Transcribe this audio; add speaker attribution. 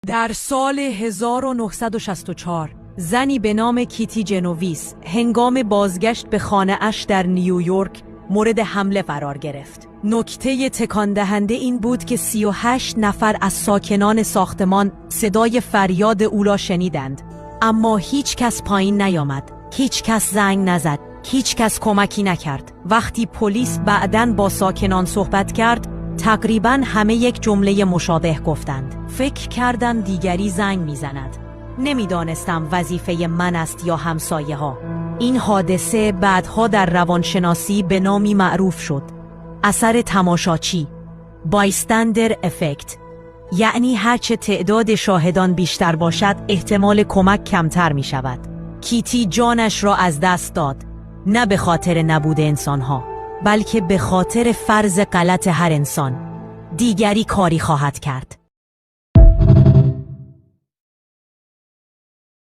Speaker 1: در سال 1964 زنی به نام کیتی جنوویس هنگام بازگشت به خانه‌اش در نیویورک مورد حمله قرار گرفت. نکته تکان دهنده این بود که 38 نفر از ساکنان ساختمان صدای فریاد او را شنیدند، اما هیچ کس پایین نیامد، هیچ کس زنگ نزد، هیچ کس کمکی نکرد. وقتی پلیس بعداً با ساکنان صحبت کرد، تقریباً همه یک جمله مشابه گفتند. فکر کردم دیگری زنگ میزند. نمیدانستم وظیفه من است یا همسایه ها. این حادثه بعدها در روانشناسی به نامی معروف شد: اثر تماشاچی، بایستندر افکت. یعنی هرچه تعداد شاهدان بیشتر باشد احتمال کمک کمتر می شود. کیتی جانش را از دست داد، نه به خاطر نبود انسانها، بلکه به خاطر فرض غلط هر انسان: دیگری کاری خواهد کرد.